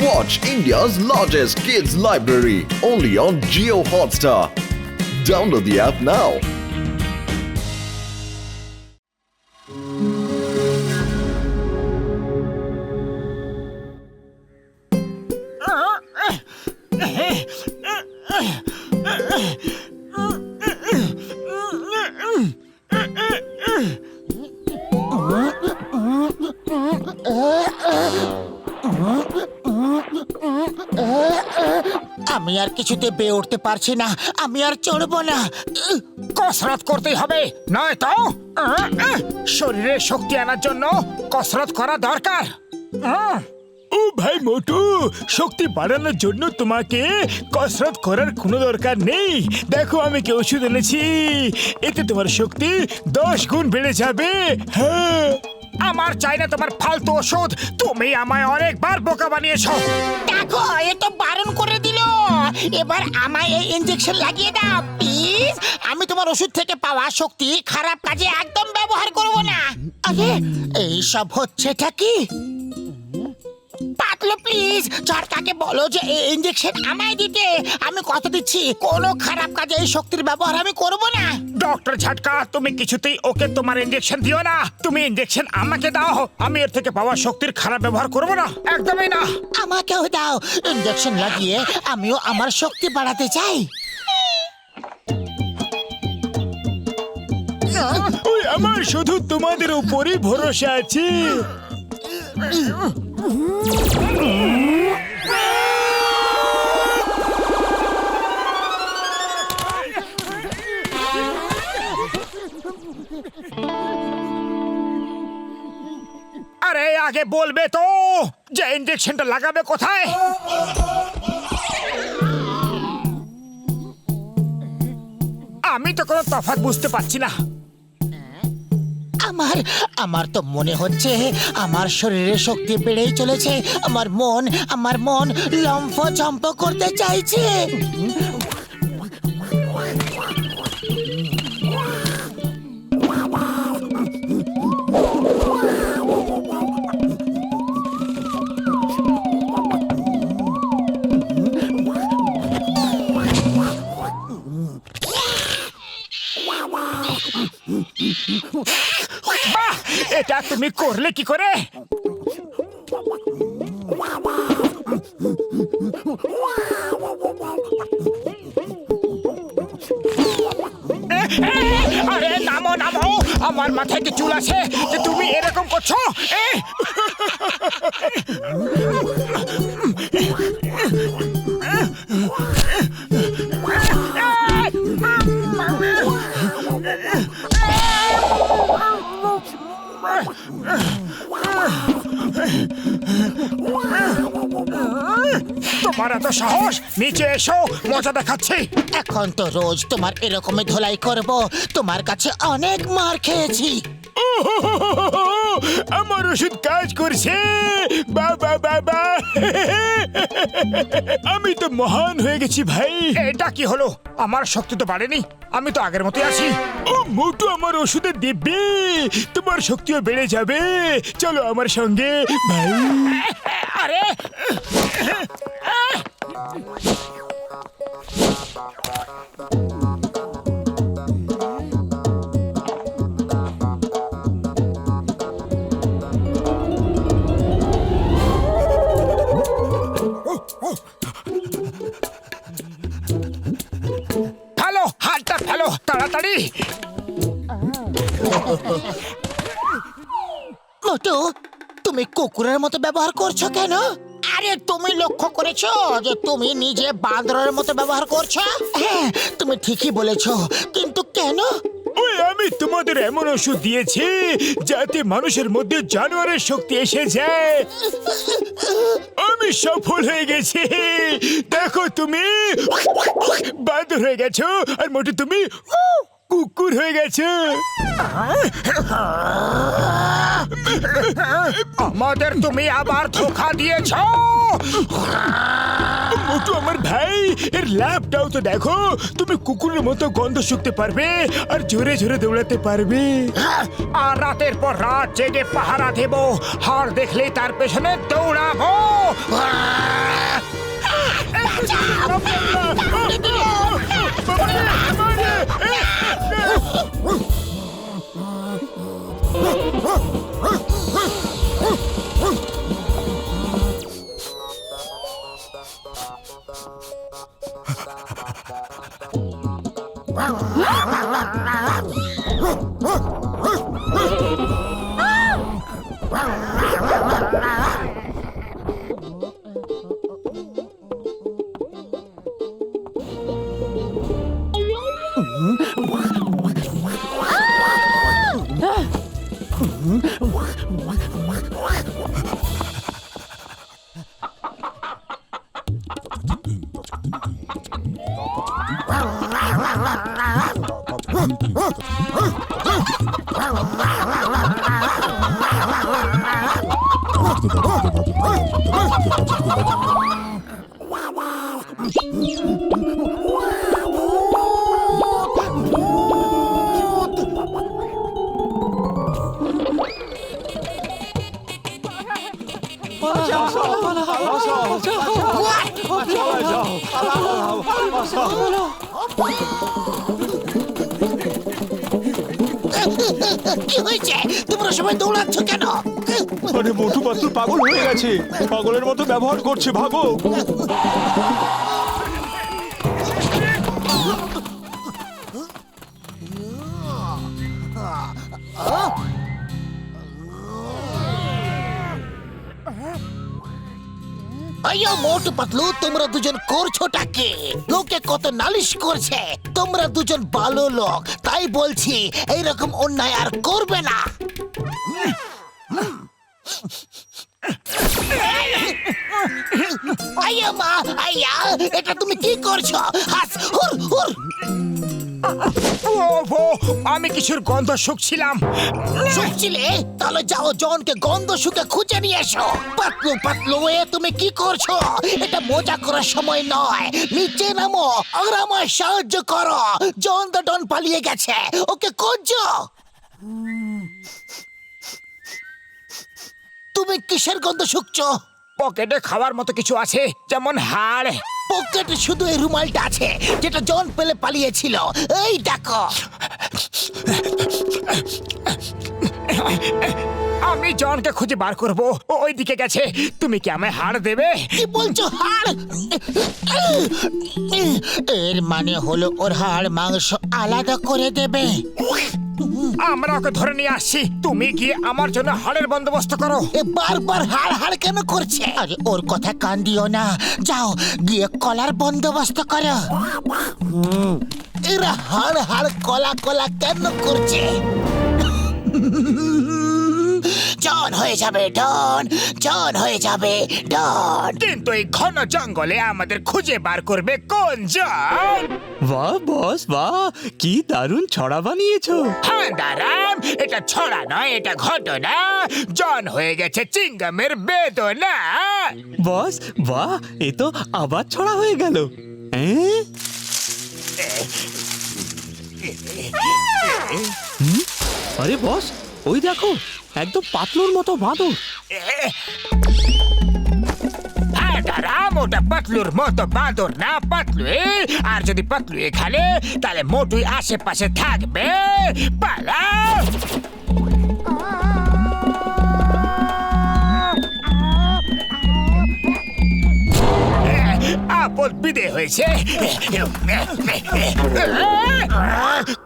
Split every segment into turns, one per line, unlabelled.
Watch India's largest kids library only on Jio Hotstar. Download the app now.
আমি আর কিছুতে বেয়ে উঠতে পারছি না, আমি আর চড়বো না।
কসরত করতেই হবে, নয়তো শরীরে শক্তি আনার জন্য কসরত করা দরকার।
ও ভাই মোটু, শক্তি বাড়ানোর জন্য তোমাকে কসরত করার কোনো দরকার নেই। দেখো আমি কি ওষুধ এনেছি, এতে তোমার শক্তি 10 গুণ বেড়ে যাবে। হ্যাঁ,
আমার চাই না তোমার ফালতু ওষুধ। তুমি আমায় অনেকবার বোকা বানিয়েছো।
দেখো, এ তো বারণ করে দিল। এবার আমায় এই ইনজেকশন লাগিয়ে দাও প্লিজ। আমি তোমার ওষুধ থেকে পাওয়া শক্তি খারাপ কাজে একদম ব্যবহার করব না। আরে এই সব হচ্ছেটা কি? পাতলো প্লিজ ঝটকাকে বলো যে এই ইনজেকশন আমায় দিতে। আমি কথা দিচ্ছি কোনো খারাপ কাজে এই শক্তির ব্যবহার আমি করব না।
ডক্টর ঝটকা, তুমি কিছুতেই ওকে তোমার ইনজেকশন দিও না। তুমি ইনজেকশন আমাকে দাও, আমি এর থেকে পাওয়া শক্তির খারাপ ব্যবহার করব না, একদমই না।
আমাকেও দাও, ইনজেকশন লাগিয়ে আমিও আমার শক্তি বাড়াতে চাই।
ওই আমার শুধু তোমাদের উপরই ভরসা আছে।
আরে আগে বলবে তো যে ইনজেকশনটা লাগাবে কোথায়? আমি তো কোনো তফাৎ বুঝতে পারছি না।
আমার তো মনে হচ্ছে আমার শরীরে শক্তি বেড়েই চলেছে। আমার মন লম্ফ চম্প করতে চাইছে।
বাহ, এটা তুমি করলে কি করে? আরে নামো নামো, আমার মাথায় কি চুল আছে যে তুমি এরকম করছো? তোমার এত সাহস, নিচে এসো, মজা দেখাচ্ছি।
এখন তো রোজ তোমার এরকমই ধোলাই করব। তোমার কাছে অনেক মার খেয়েছি।
আমার ওষুধ কাজ করছে। বাবা বাবা, আমি তো মহান হয়ে গেছি ভাই।
এটা কি হলো? আমার শক্তি তো বাড়েনি, আমি তো আগের মতোই আছি।
ও মোটু, আমার ওষুধে দিব্যি তোমার শক্তিও বেড়ে যাবে। চলো আমার সঙ্গে ভাই।
আরে ফেলো, হাতটা ফেলো তাড়াতাড়ি।
মোটু, তুমি কুকুরের মতো ব্যবহার করছো কেন? আরে তুমি লক্ষ্য করেছো যে তুমি নিজে বাঁদরের মতো ব্যবহার করছো? হ্যাঁ, তুমি ঠিকই বলেছো, কিন্তু কেন?
ওই আমি তোমাদের এমন ওষুধ দিয়েছি যাতে মানুষের মধ্যে জানোয়ারের শক্তি এসে যায়। আমি সফল হয়ে গেছি। দেখো, তুমি বাঁদর হয়ে গেছো, আর মোটু তুমি কুকুর হয়ে গেছো।
আমাদের তুমি আবার ধোঁকা দিয়েছো।
মোটু আমার ভাই, এর ল্যাবটাও তো দেখো। তুমি কুকুরের মতো গন্ধ শুকতে পারবে আর জোরে জোরে দৌড়াতে পারবে।
আর রাতের পর রাত জেগে পাহারা দেব, হাড় দেখলেই তার পেছনে দৌড়াবো।
কি হয়েছে? তোমরা সবাই দৌড়াচ্ছ কেন?
আরে মোটু পাতলু পাগল হয়ে গেছে, পাগলের মতো ব্যবহার করছে, ভাগো।
আইয়ো মোটু পাতলু, তোমরা দুজন করছোটাকে? লোকে কত নালিশ করছে, তোমরা দুজন ভালো লোক, তাই বলছি এইরকম অন্যায় আর করবে না। আইয়া মা, আইয়া, এটা তুমি কি করছো? হাস, হুর হুর।
ও, আমি কিছুর গন্ধ শুকছিলাম।
শুকছিলে? তাহলে যাও জনকে গন্ধ শুকে খুঁজে নিয়ে এসো। পাতলু পাতলু, এ তুমি কি করছো? এটা মজা করার সময় নয়, নিচে নামো আর আমায় সাহায্য করো। জন তো ডন পালিয়ে গেছে, ওকে খুঁজছো। তুমি কিসের গন্ধ শুকছো?
পকেটে খাওয়ার মতো কিছু আছে, যেমন হাড়।
পকেটে শুধু এই রুমালটা আছে যেটা জন পেলে পালিয়েছিল। এই দেখো।
আমি জনকে খুঁজে বার করব, ও ওইদিকে গেছে। তুমি কি আমায় হাড় দেবে?
কি বলছো হাড়? এর মানে হলো ওর হাড় মাংস আলাদা করে দেবে।
আমরা ওকে ধরে নিয়ে আসছি, তুমি গিয়ে আমার জন্য হাড়ের বন্দোবস্ত করো।
এ বারবার হাড় হাড় কেন করছে? আরে ওর কথা কান দিও না, যাও গিয়ে কলার বন্দোবস্ত করো। এরা হাড় হাড় কলা কলা কেন করছে? জন হয়ে যাবে ডন, জন হয়ে যাবে ডন।
কিন্তু এই ঘন জঙ্গলে আমাদের খুঁজে বার করবে কোন জন?
বাহ বস, বাহ, কি দারুণ ছড়া বানিয়েছো।
হ্যাঁ দাঁড়াম, এটা ছড়া নয়, এটা ঘটনা। জন হয়ে গেছে চিঙ্গামের বেদনা।
বস, বাহ, এ তো আবার ছড়া হয়ে গেল। আরে বস, ওই দেখো, একদম পাতলুর মতো বাঁদর।
হ্যাঁ দাঁড়াম, ওটা পাতলুর মতো বাঁদর না, পাতলু। আর যদি পাতলু এখানে, তাহলে মোটুই আশেপাশে থাকবে। পালা। আপদ বিদে হয়েছে।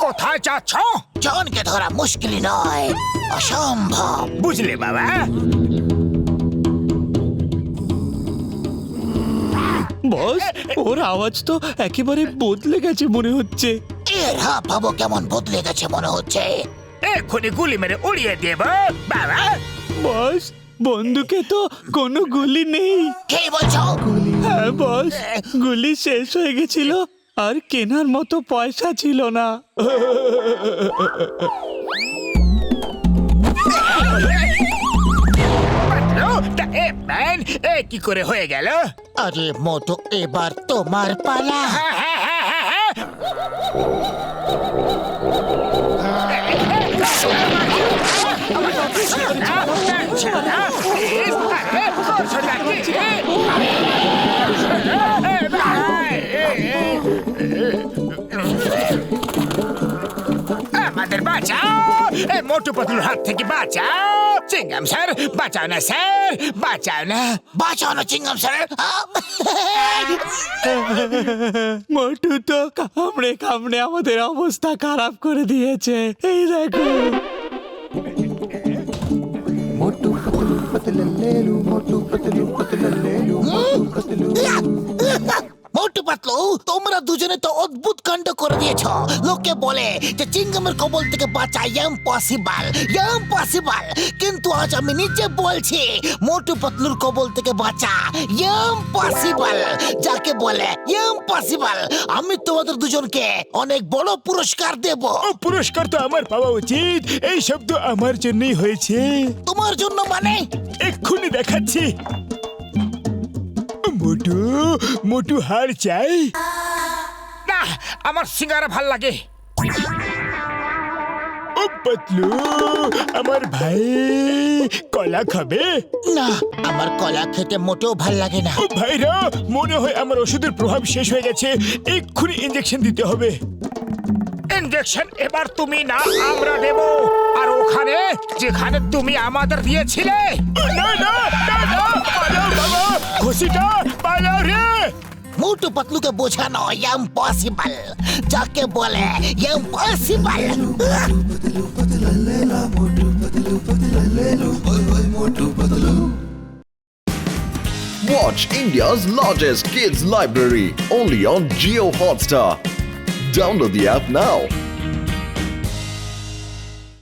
কোথায় যাচ্ছ?
জনকে ধরা মুশকিল নয়, অসম্ভব।
বুঝলে বাবা?
বস, ওর আওয়াজ তো একেবারে বদলে গেছে মনে হচ্ছে।
এর হাবভাবও কেমন বদলে গেছে মনে হচ্ছে।
এক্ষুনি গুলি মেরে উড়িয়ে দেব বাবা।
বস, বন্দুকে তো কোনো গুলি নেই।
কি বলছো?
হ্যাঁ বস, গুলি শেষ হয়ে গেছিল আর কেনার মতো পয়সা ছিল না।
কি করে হয়ে গেল?
আরে মোটু, এবার তোমার পালা।
আমাদের বাঁচাও, মোটু পাতলুর হাত থেকে বাঁচাও। চিঙ্গাম স্যার, বাঁচাও না স্যার, বাঁচাও না।
বাঁচাও না চিংগাম স্যার।
মোটু তো কামড়ে কামড়ে আমাদের অবস্থা খারাপ করে দিয়েছে। এই দেখো।
मोटू पतलू पतलू मोटू पतलू पतलू मोटू पतलू
মোটু পাতলু পাতলু, তোমরা দুজনে তো অদ্ভুত কাণ্ড করে দিয়েছো। লোকে বলে যে চিংগামের কবল থেকে বাঁচা ইম্পসিবল, ইম্পসিবল, কিন্তু আজ আমি নিজে বলছি মোটু পাতলুর কবল থেকে বাঁচা ইম্পসিবল, যাকে বলে ইম্পসিবল। আমি তোমাদের দুজনকে অনেক বড় পুরস্কার দেব।
ও পুরস্কার তো আমার পাওয়া উচিত। এই শব্দ আমার জন্যই হয়েছে।
তোমার জন্য মানে?
এক্ষুনি দেখাচ্ছি। মোটু, মোটু হার চাই।
না, আমার সিঙ্গারা ভাল লাগে।
ও পাতলু, আমার ভাই কলা খাবে?
না, আমার কলা খেতে মোটেও ভাল লাগে না।
ও ভাইরা, মনে হয় আমার ওষুধের প্রভাব শেষ হয়ে গেছে। এক্ষুনি ইঞ্জেকশন দিতে হবে।
ইনজেকশন এবার তুমি না, আমরা দেব। আর ওখানে যেখানে তুমি আমাদের দিয়েছিলে।
না না না না, পালাও বাবা, ঘুষিটা পালাও রে।
মোটু পাতলুকে বোঝানো ইম্পসিবল, যাকে বলে impossible.
Watch India's largest kids library only on Geo Hotstar. Download the app now.